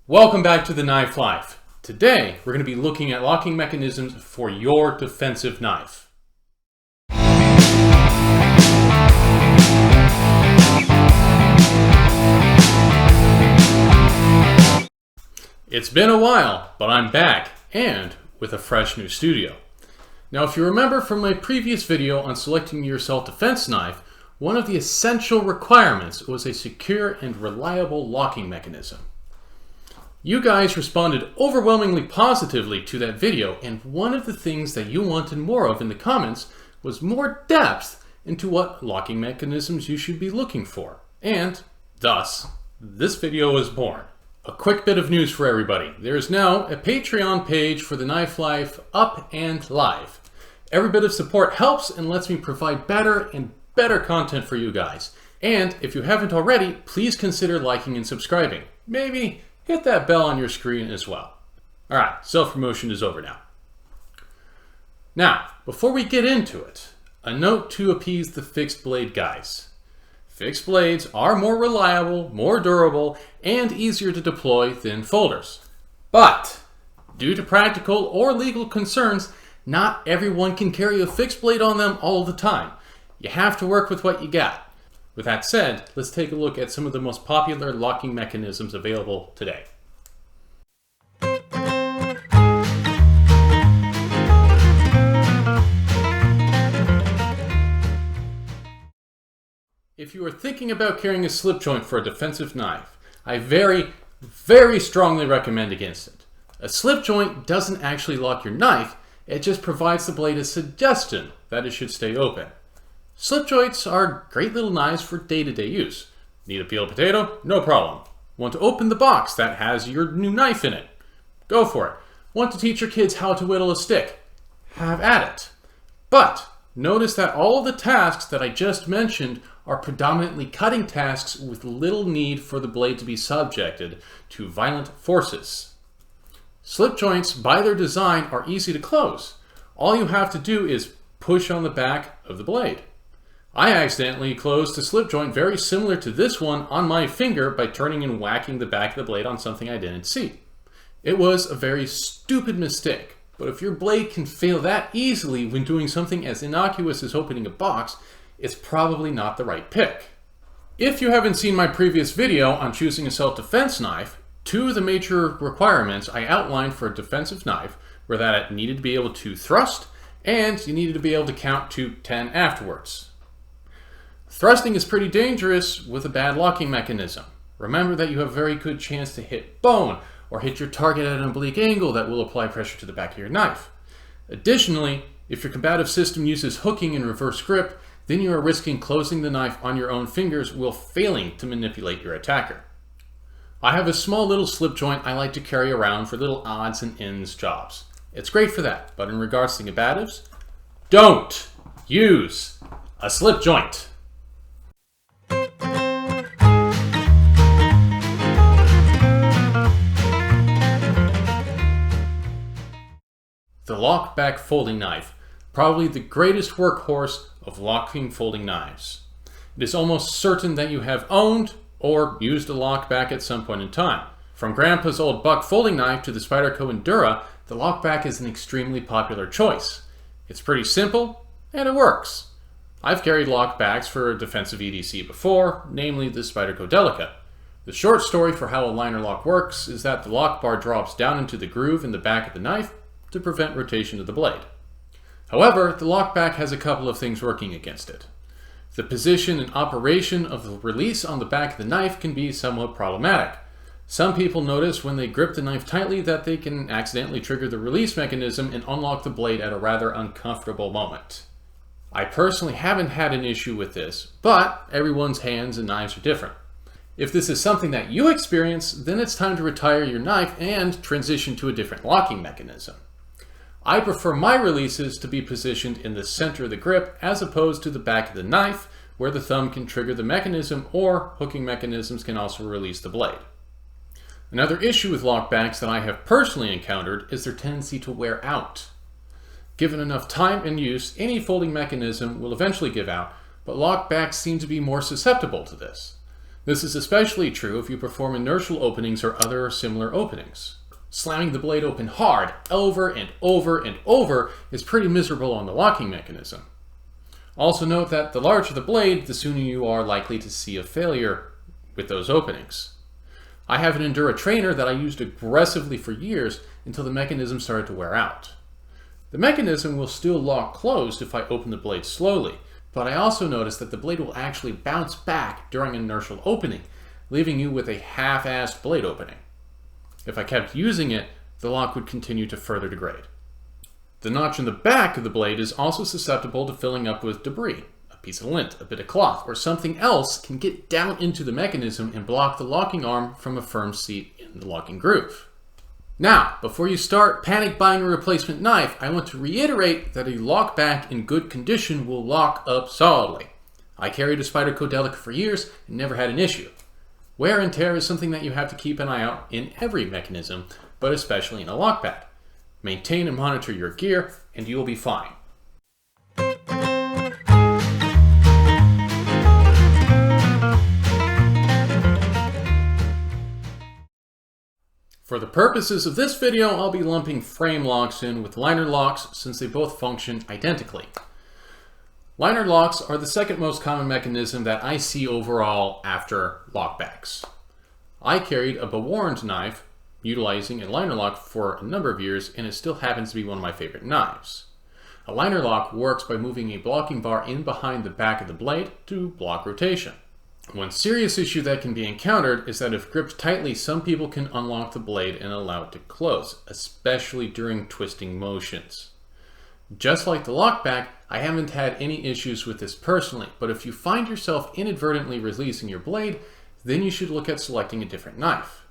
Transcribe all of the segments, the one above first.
Welcome back to the Knife Life. Today, we're going to be looking at locking mechanisms for your defensive knife. It's been a while, but I'm back, and with a fresh new studio. Now, if you remember from my previous video on selecting your self-defense knife, one of the essential requirements was a secure and reliable locking mechanism. You guys responded overwhelmingly positively to that video, and one of the things that you wanted more of in the comments was more depth into what locking mechanisms you should be looking for. And thus, this video was born. A quick bit of news for everybody. There is now a Patreon page for the Knife Life up and live. Every bit of support helps and lets me provide better and better content for you guys. And if you haven't already, please consider liking and subscribing. Maybe hit that bell on your screen as well. All right, self-promotion is over now. Now, before we get into it, a note to appease the fixed blade guys. Fixed blades are more reliable, more durable, and easier to deploy than folders. But, due to practical or legal concerns, not everyone can carry a fixed blade on them all the time. You have to work with what you got. With that said, let's take a look at some of the most popular locking mechanisms available today. If you are thinking about carrying a slip joint for a defensive knife, I very strongly recommend against it. A slip joint doesn't actually lock your knife, it just provides the blade a suggestion that it should stay open. Slip joints are great little knives for day-to-day use. Need a peeled potato? No problem. Want to open the box that has your new knife in it? Go for it. Want to teach your kids how to whittle a stick? Have at it. But notice that all of the tasks that I just mentioned are predominantly cutting tasks with little need for the blade to be subjected to violent forces. Slip joints, by their design, are easy to close. All you have to do is push on the back of the blade. I accidentally closed a slip joint very similar to this one on my finger by turning and whacking the back of the blade on something I didn't see. It was a very stupid mistake, but if your blade can fail that easily when doing something as innocuous as opening a box, it's probably not the right pick. If you haven't seen my previous video on choosing a self-defense knife, two of the major requirements I outlined for a defensive knife were that it needed to be able to thrust and you needed to be able to count to 10 afterwards. Thrusting is pretty dangerous with a bad locking mechanism. Remember that you have a very good chance to hit bone or hit your target at an oblique angle that will apply pressure to the back of your knife. Additionally, if your combative system uses hooking and reverse grip, then you are risking closing the knife on your own fingers while failing to manipulate your attacker. I have a small little slip joint I like to carry around for little odds and ends jobs. It's great for that, but in regards to combatives, don't use a slip joint. The Lockback folding knife, probably the greatest workhorse of locking folding knives. It is almost certain that you have owned or used a Lockback at some point in time. From Grandpa's old buck folding knife to the Spyderco Endura, the Lockback is an extremely popular choice. It's pretty simple, and it works. I've carried Lockbacks for a defensive EDC before, namely the Spyderco Delica. The short story for how a liner lock works is that the lock bar drops down into the groove in the back of the knife to prevent rotation of the blade. However, the Lockback has a couple of things working against it. The position and operation of the release on the back of the knife can be somewhat problematic. Some people notice when they grip the knife tightly that they can accidentally trigger the release mechanism and unlock the blade at a rather uncomfortable moment. I personally haven't had an issue with this, but everyone's hands and knives are different. If this is something that you experience, then it's time to retire your knife and transition to a different locking mechanism. I prefer my releases to be positioned in the center of the grip as opposed to the back of the knife, where the thumb can trigger the mechanism or hooking mechanisms can also release the blade. Another issue with Lockbacks that I have personally encountered is their tendency to wear out. Given enough time and use, any folding mechanism will eventually give out, but Lockbacks seem to be more susceptible to this. This is especially true if you perform inertial openings or other similar openings. Slamming the blade open hard, over and over and over, is pretty miserable on the locking mechanism. Also note that the larger the blade, the sooner you are likely to see a failure with those openings. I have an Endura trainer that I used aggressively for years until the mechanism started to wear out. The mechanism will still lock closed if I open the blade slowly, but I also noticed that the blade will actually bounce back during an inertial opening, leaving you with a half-assed blade opening. If I kept using it, the lock would continue to further degrade. The notch in the back of the blade is also susceptible to filling up with debris. A piece of lint, a bit of cloth, or something else can get down into the mechanism and block the locking arm from a firm seat in the locking groove. Now, before you start panic buying a replacement knife, I want to reiterate that a Lockback in good condition will lock up solidly. I carried a Spyderco Delica for years and never had an issue. Wear and tear is something that you have to keep an eye out in every mechanism, but especially in a Lockback. Maintain and monitor your gear, and you will be fine. For the purposes of this video, I'll be lumping frame locks in with liner locks since they both function identically. Liner locks are the second most common mechanism that I see overall after lockbacks. I carried a bewarned knife utilizing a liner lock for a number of years, and it still happens to be one of my favorite knives. A liner lock works by moving a blocking bar in behind the back of the blade to block rotation. One serious issue that can be encountered is that if gripped tightly, some people can unlock the blade and allow it to close, especially during twisting motions. Just like the Lockback, I haven't had any issues with this personally, but if you find yourself inadvertently releasing your blade, then you should look at selecting a different knife.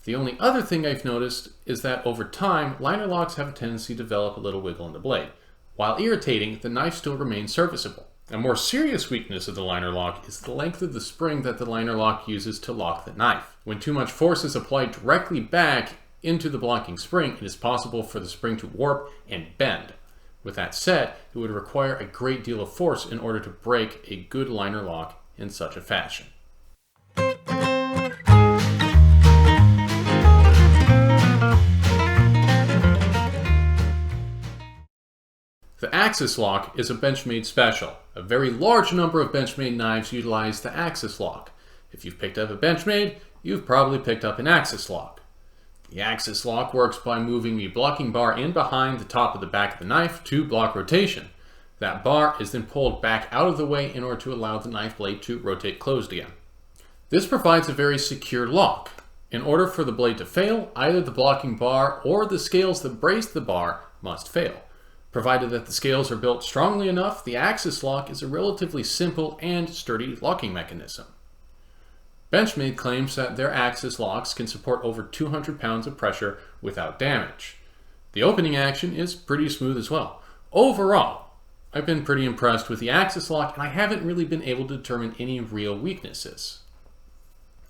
The only other thing I've noticed is that over time, liner locks have a tendency to develop a little wiggle in the blade. While irritating, the knife still remains serviceable. A more serious weakness of the liner lock is the length of the spring that the liner lock uses to lock the knife. When too much force is applied directly back into the blocking spring, it is possible for the spring to warp and bend. With that said, it would require a great deal of force in order to break a good liner lock in such a fashion. The Axis lock is a Benchmade special. A very large number of Benchmade knives utilize the Axis lock. If you've picked up a Benchmade, you've probably picked up an Axis lock. The Axis lock works by moving the blocking bar in behind the top of the back of the knife to block rotation. That bar is then pulled back out of the way in order to allow the knife blade to rotate closed again. This provides a very secure lock. In order for the blade to fail, either the blocking bar or the scales that brace the bar must fail. Provided that the scales are built strongly enough, the Axis lock is a relatively simple and sturdy locking mechanism. Benchmade claims that their Axis locks can support over 200 pounds of pressure without damage. The opening action is pretty smooth as well. Overall, I've been pretty impressed with the Axis lock, and I haven't really been able to determine any real weaknesses.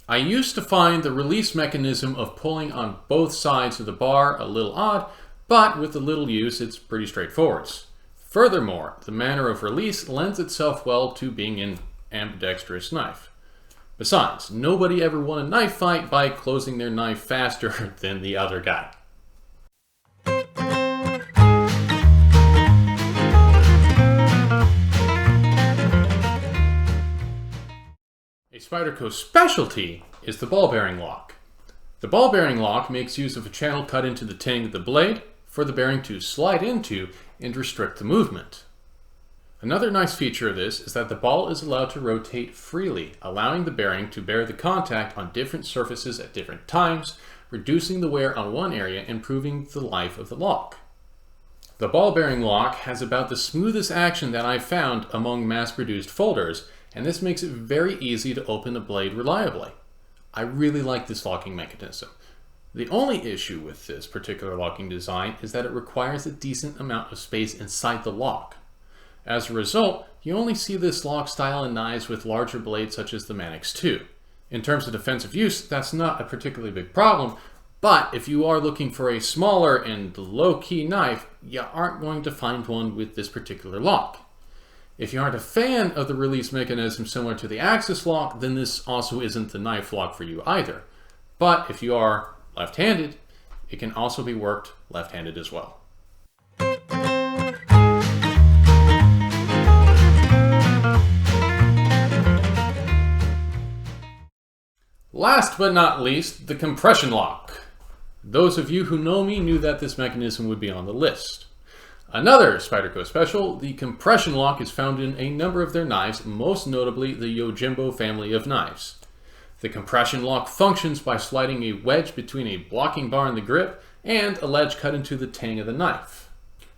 I used to find the release mechanism of pulling on both sides of the bar a little odd, but with a little use, it's pretty straightforward. Furthermore, the manner of release lends itself well to being an ambidextrous knife. Besides, nobody ever won a knife fight by closing their knife faster than the other guy. A Spyderco specialty is the ball bearing lock. The ball bearing lock makes use of a channel cut into the tang of the blade for the bearing to slide into and restrict the movement. Another nice feature of this is that the ball is allowed to rotate freely, allowing the bearing to bear the contact on different surfaces at different times, reducing the wear on one area and improving the life of the lock. The ball bearing lock has about the smoothest action that I've found among mass-produced folders, and this makes it very easy to open the blade reliably. I really like this locking mechanism. The only issue with this particular locking design is that it requires a decent amount of space inside the lock. As a result, you only see this lock style in knives with larger blades such as the Manix 2. In terms of defensive use, that's not a particularly big problem, but if you are looking for a smaller and low-key knife, you aren't going to find one with this particular lock. If you aren't a fan of the release mechanism similar to the axis lock, then this also isn't the knife lock for you either. But if you are left-handed, it can also be worked left-handed as well. Last but not least, the compression lock. Those of you who know me knew that this mechanism would be on the list. Another Spyderco special, the compression lock is found in a number of their knives, most notably the Yojimbo family of knives. The compression lock functions by sliding a wedge between a blocking bar in the grip and a ledge cut into the tang of the knife.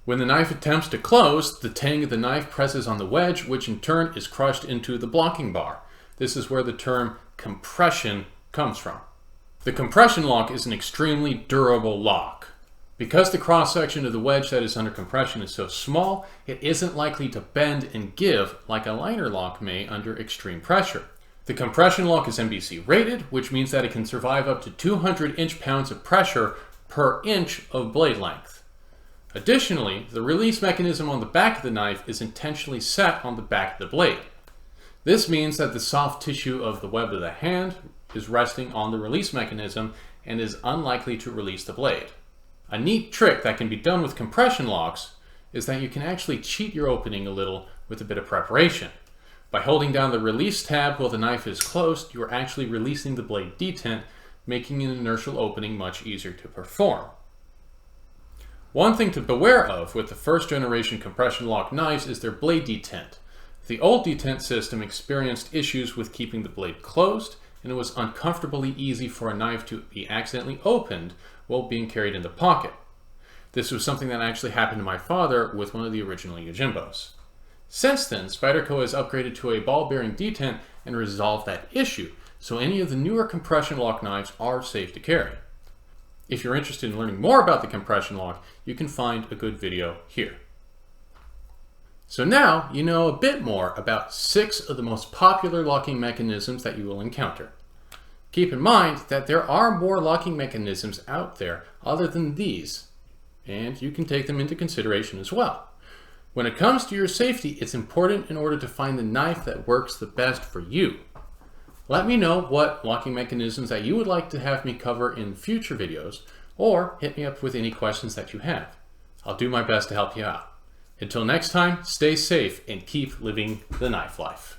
When the knife attempts to close, the tang of the knife presses on the wedge, which in turn is crushed into the blocking bar. This is where the term compression comes from. The compression lock is an extremely durable lock. Because the cross-section of the wedge that is under compression is so small, it isn't likely to bend and give like a liner lock may under extreme pressure. The compression lock is MBC rated, which means that it can survive up to 200 inch-pounds of pressure per inch of blade length. Additionally, the release mechanism on the back of the knife is intentionally set on the back of the blade. This means that the soft tissue of the web of the hand is resting on the release mechanism and is unlikely to release the blade. A neat trick that can be done with compression locks is that you can actually cheat your opening a little with a bit of preparation. By holding down the release tab while the knife is closed, you are actually releasing the blade detent, making an inertial opening much easier to perform. One thing to beware of with the first generation compression lock knives is their blade detent. The old detent system experienced issues with keeping the blade closed, and it was uncomfortably easy for a knife to be accidentally opened while being carried in the pocket. This was something that actually happened to my father with one of the original Yojimbos. Since then, Spyderco has upgraded to a ball-bearing detent and resolved that issue, so any of the newer compression lock knives are safe to carry. If you're interested in learning more about the compression lock, you can find a good video here. So now you know a bit more about 6 of the most popular locking mechanisms that you will encounter. Keep in mind that there are more locking mechanisms out there other than these, and you can take them into consideration as well. When it comes to your safety, it's important in order to find the knife that works the best for you. Let me know what locking mechanisms that you would like to have me cover in future videos, or hit me up with any questions that you have. I'll do my best to help you out. Until next time, stay safe and keep living the knife life.